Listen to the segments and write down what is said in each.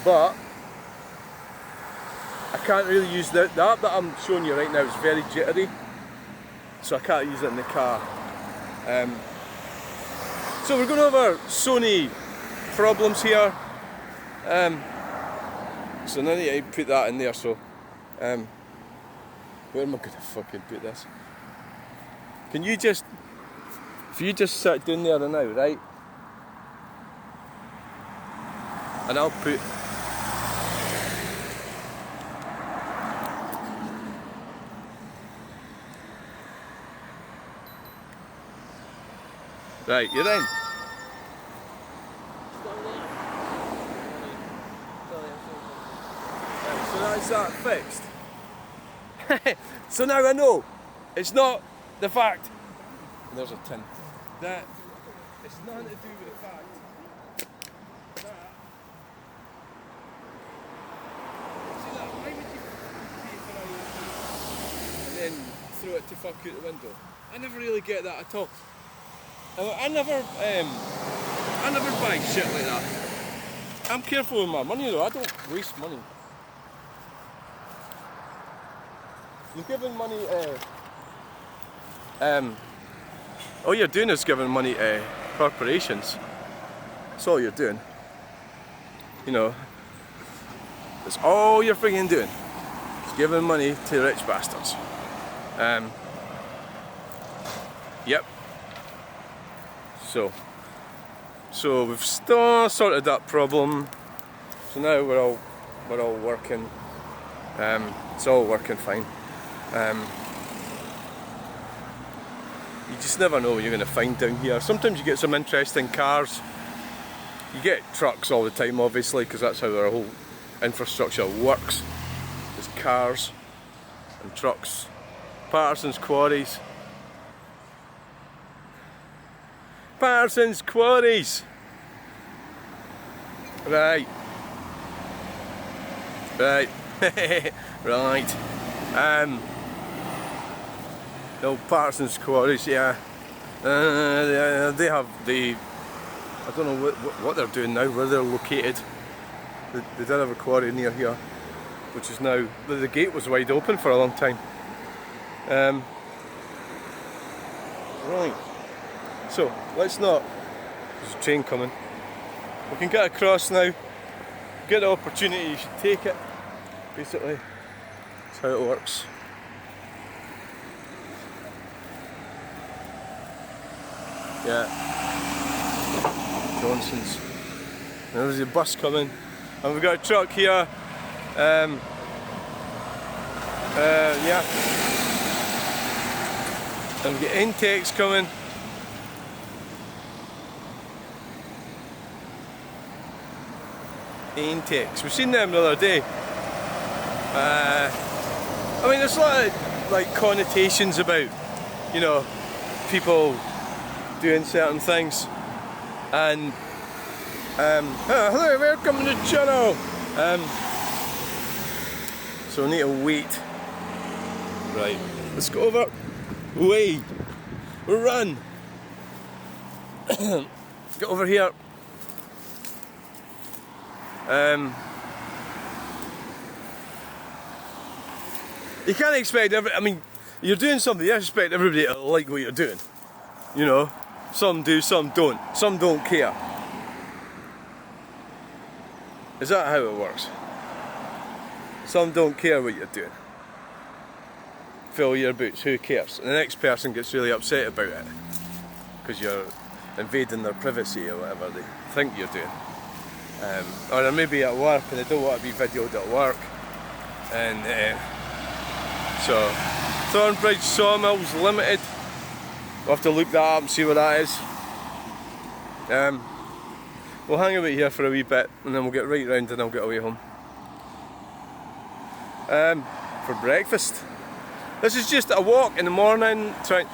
but I can't really use the app that I'm showing you right now is very jittery, so I can't use it in the car. So we're going over Sony problems here. So now I need to put that in there, so where am I going to fucking put this? Can you just, if you just sit down there now, right? And I'll put right, you're in. So that's that fixed. So now I know it's not the fact, there's a tin, that it's nothing to do with the fact that, see that, why would you pay for and then throw it to fuck out the window? I never really get that at all. I never buy shit like that. I'm careful with my money though, I don't waste money. You're giving money, all you're doing is giving money to corporations. That's all you're doing. You know, that's all you're friggin' doing. Is giving money to rich bastards. Yep. So we've still sorted that problem. So now we're all working. It's all working fine. You just never know what you're going to find down here. Sometimes you get some interesting cars. You get trucks all the time, obviously, because that's how our whole infrastructure works. There's cars and trucks, Patterson's quarries. Patterson's quarries. Right. Right. Right. No, Patterson's quarries, yeah. They have the, I don't know what they're doing now, where they're located. They did have a quarry near here, which is now, the gate was wide open for a long time. Right, so let's not, there's a train coming. We can get across now, get the opportunity, you should take it, basically. That's how it works. Yeah, Johnson's. There's a bus coming, and we've got a truck here. Yeah, and we've got intakes coming. Intakes. We've seen them the other day. I mean, there's a lot of like connotations about, you know, people doing certain things, and hello, welcome to the channel. So we need to wait. Right, let's go over. Away, run. Get over here. You can't expect I mean, you're doing something. You expect everybody to like what you're doing. You know. Some do, some don't. Some don't care. Is that how it works? Some don't care what you're doing. Fill your boots, who cares? And the next person gets really upset about it because you're invading their privacy or whatever they think you're doing. Or they're maybe at work and they don't want to be videoed at work. And so, Thornbridge Sawmills Limited. We'll have to look that up and see what that is. We'll hang about here for a wee bit and then we'll get right round and I'll get away home. For breakfast. This is just a walk in the morning.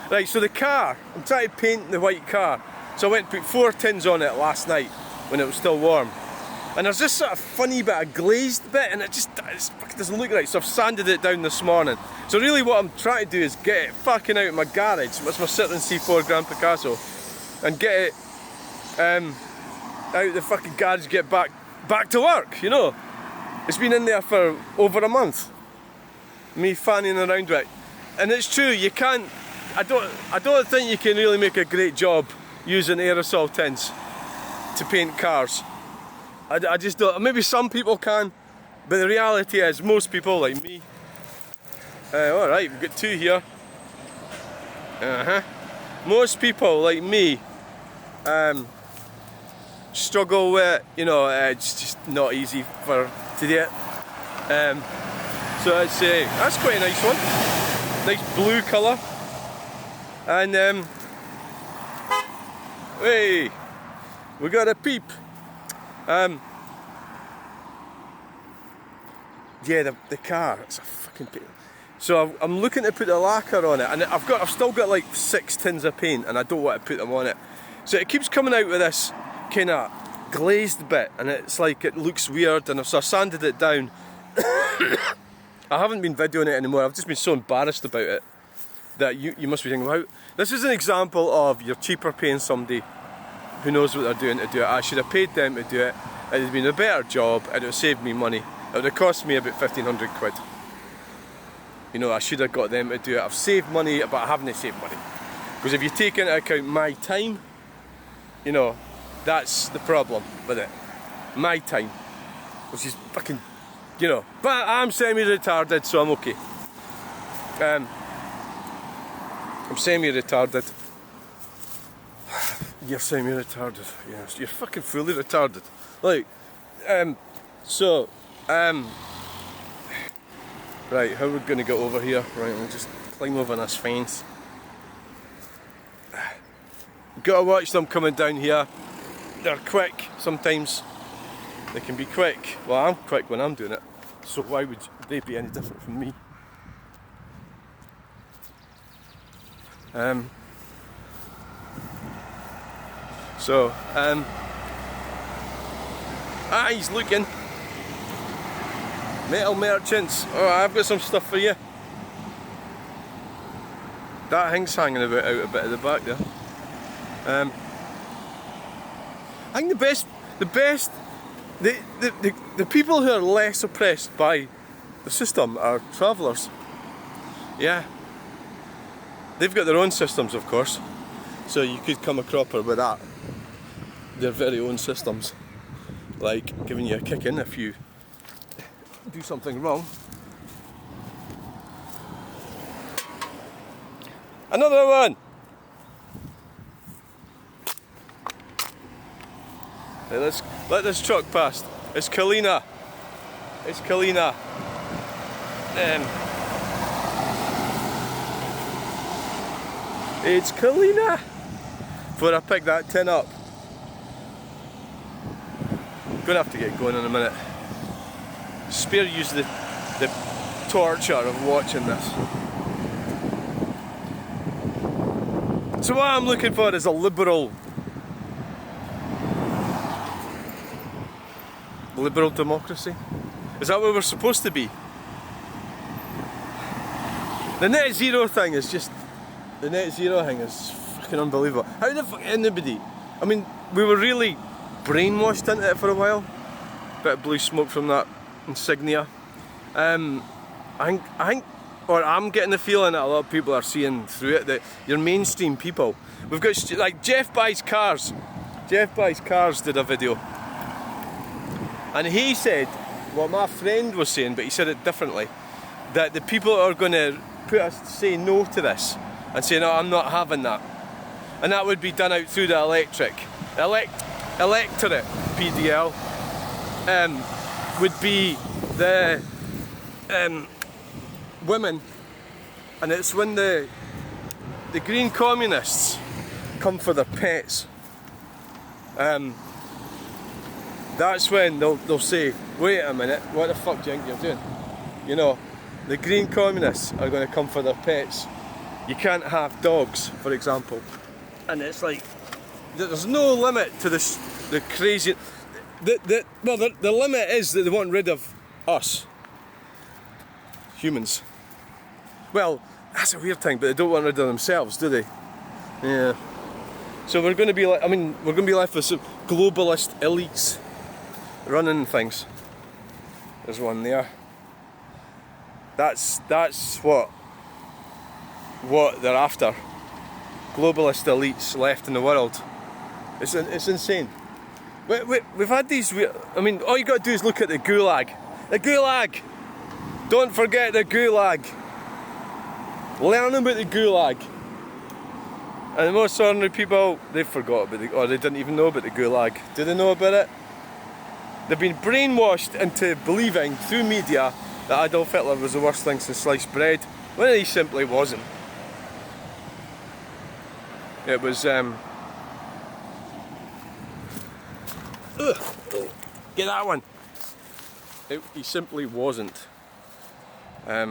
Right, so the car, I'm trying to paint the white car. So I went and put 4 tins on it last night when it was still warm. And there's this sort of funny bit of glazed bit and it doesn't look right, so I've sanded it down this morning. So really what I'm trying to do is get it fucking out of my garage, that's my Stirling C4 Grand Picasso, and get it out of the fucking garage, get back back to work, you know. It's been in there for over a month. Me fanning around with it. And it's true, you can't, I don't think you can really make a great job using aerosol tins to paint cars. I just don't, maybe some people can, but the reality is most people like me, alright, we've got 2 here. Most people like me struggle with, you know, it's just not easy to do it. So I'd say that's quite a nice one, nice blue colour, and hey, we got a peep. Yeah, the car, it's a fucking pain. So I'm looking to put a lacquer on it, and I've still got like 6 tins of paint, and I don't want to put them on it. So it keeps coming out with this kind of glazed bit, and it's like it looks weird. And so I sanded it down. I haven't been videoing it anymore. I've just been so embarrassed about it that you must be thinking, wow, this is an example of you're cheaper paying somebody who knows what they're doing to do it. I should have paid them to do it. It would have been a better job. It would have saved me money. It would have cost me about 1,500 quid. You know, I should have got them to do it. I've saved money, but I haven't saved money. Because if you take into account my time, you know, that's the problem with it. My time. Which is fucking, you know. But I'm semi-retarded, so I'm okay. I'm semi-retarded. You're semi-retarded. Yes, you're fucking fully retarded. Like, right, how are we going to get over here? Right, we'll just climb over this fence. Gotta watch them coming down here. They're quick sometimes. They can be quick. Well, I'm quick when I'm doing it. So why would they be any different from me? He's looking. Metal merchants. Oh, I've got some stuff for you. That thing's hanging about out a bit at the back there. I think the people who are less oppressed by the system are travellers. Yeah. They've got their own systems, of course. So you could come a cropper with that. Their very own systems. Like giving you a kick in if you do something wrong. Another one! Hey, let's let this truck past. It's Kalina. It's Kalina. It's Kalina. Before I pick that tin up. I'm gonna have to get going in a minute. Spare you the torture of watching this. So what I'm looking for is a liberal democracy. Is that what we're supposed to be? The net zero thing is fucking unbelievable. How the fuck anybody? I mean, we were really brainwashed into it for a while. Bit of blue smoke from that insignia. I think, or I'm getting the feeling that a lot of people are seeing through it, that your mainstream people, we've got like Jeff Buys Cars. Jeff Buys Cars did a video, and he said what my friend was saying, but he said it differently. That the people are going to say no to this and say, no, I'm not having that, and that would be done out through the electorate. PDL would be the women, and it's when the green communists come for their pets. That's when they'll say, wait a minute, what the fuck do you think you're doing? You know, the green communists are going to come for their pets. You can't have dogs, for example. And it's like, there's no limit to this, the crazy. The limit is that they want rid of us, humans. Well, that's a weird thing, but they don't want rid of themselves, do they? Yeah. So we're going to be like, we're going to be left with some globalist elites running things. There's one there. That's what they're after. Globalist elites left in the world. It's insane. We've had these. I mean, all you got to do is look at the Gulag. The Gulag. Don't forget the Gulag. Learn about the Gulag. And the most ordinary people, they forgot about or they didn't even know about the Gulag. Do they know about it? They've been brainwashed into believing through media that Adolf Hitler was the worst thing since sliced bread, when he simply wasn't. It was, get that one! He simply wasn't. I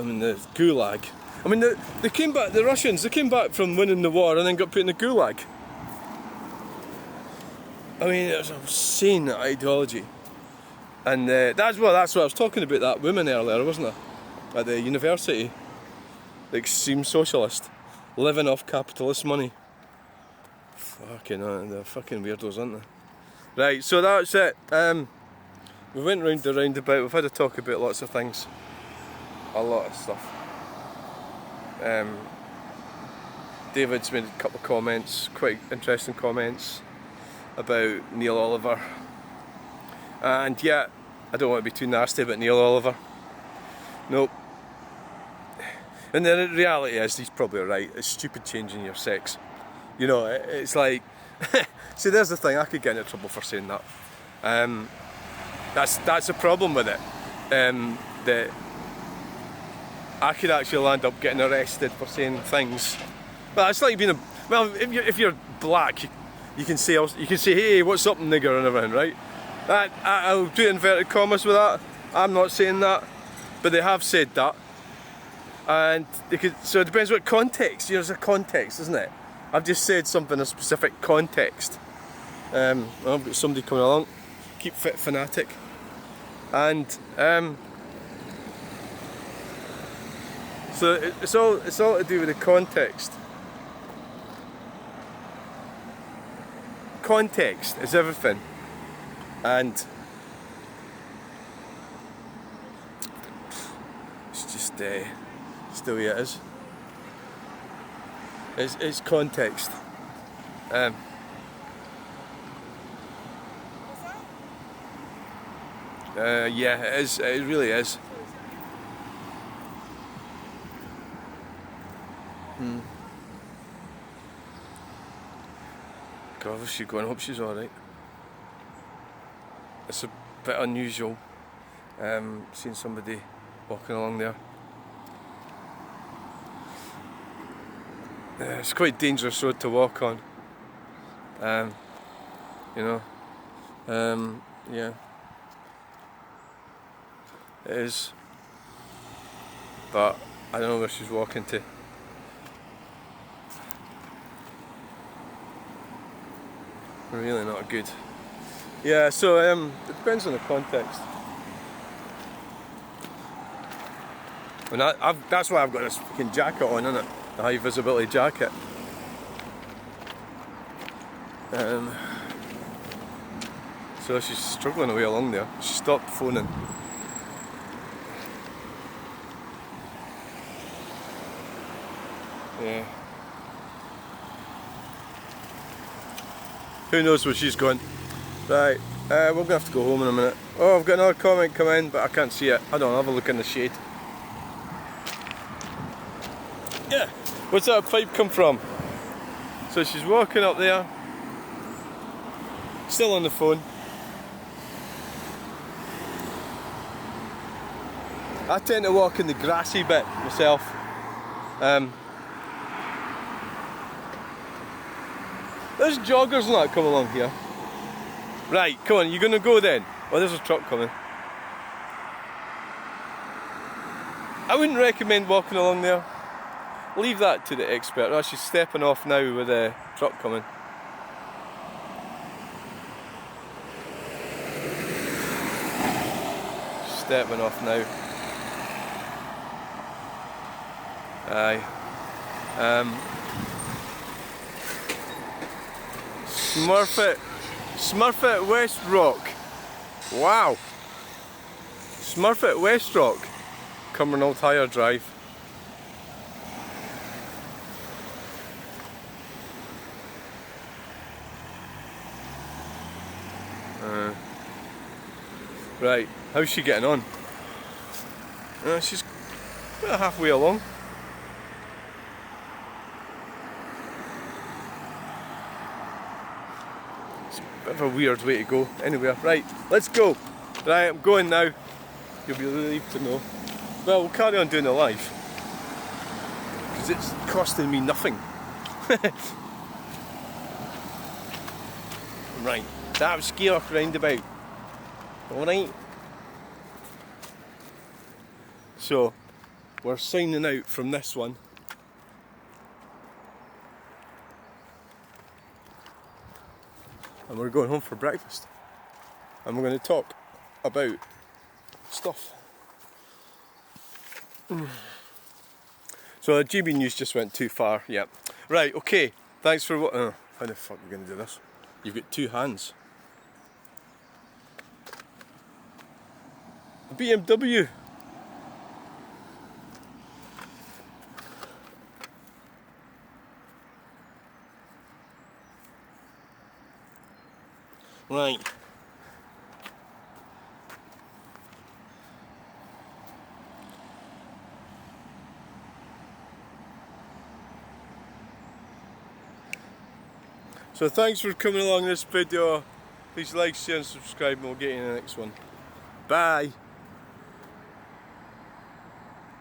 mean, the Gulag. I mean, they came back, the Russians, they came back from winning the war and then got put in the Gulag. I mean, it was an insane ideology. And that's what I was talking about, that woman earlier, wasn't I? At the university. The extreme socialist. Living off capitalist money. Fucking they're fucking weirdos, aren't they? Right, so that's it. We went round the roundabout, we've had a talk about lots of things. A lot of stuff. David's made a couple of comments, quite interesting comments about Neil Oliver. And yeah, I don't want to be too nasty about Neil Oliver. Nope. And the reality is, he's probably right. It's stupid changing your sex. You know, it's like... See, there's the thing, I could get into trouble for saying that. That's the problem with it. That I could actually land up getting arrested for saying things. Well, it's like being a... Well, if you're black, you can say, hey, what's up, nigger, and everything, right? I'll do inverted commas with that. I'm not saying that, but they have said that. And they could, so it depends what context. There's a context, isn't it? I've just said something in a specific context. I've got somebody coming along. Keep fit fanatic. And so it's all to do with the context. Context is everything. And it's just it's the way it is. It's context. Yeah, it is. It really is. God, where's she going? I hope she's alright. It's a bit unusual seeing somebody walking along there. It's quite a dangerous road to walk on. You know. Yeah. It is. But I don't know where she's walking to. Really not good. Yeah, so it depends on the context. And that's why I've got this fucking jacket on, isn't it? A high visibility jacket. So she's struggling away along there. She stopped phoning. Yeah. Who knows where she's going? Right, we're going to have to go home in a minute. Oh, I've got another comment come in, but I can't see it. Hold on, I'll have a look in the shade. Yeah, where's that pipe come from? So she's walking up there, still on the phone. I tend to walk in the grassy bit myself. There's joggers and that come along here. Right, come on, you gonna go then? Oh, there's a truck coming. I wouldn't recommend walking along there. Leave that to the expert. Oh, she's stepping off now with a truck coming. She's stepping off now. Aye. Smurfit West Rock. Wow. Smurfit West Rock. Cumbernauld Hire Drive. Right, how's she getting on? She's about halfway along. It's a bit of a weird way to go. Anyway, right, let's go. Right, I'm going now. You'll be relieved to know. Well, we'll carry on doing the live. Because it's costing me nothing. Right, that was Skeoch Roundabout. Alright. So, we're signing out from this one. And we're going home for breakfast. And we're going to talk about stuff. So, GB News just went too far, yep. Right, okay. Thanks for what. How the fuck are we going to do this? You've got two hands. A BMW. Right. So thanks for coming along this video. Please like, share and subscribe and we'll get you in the next one. Bye.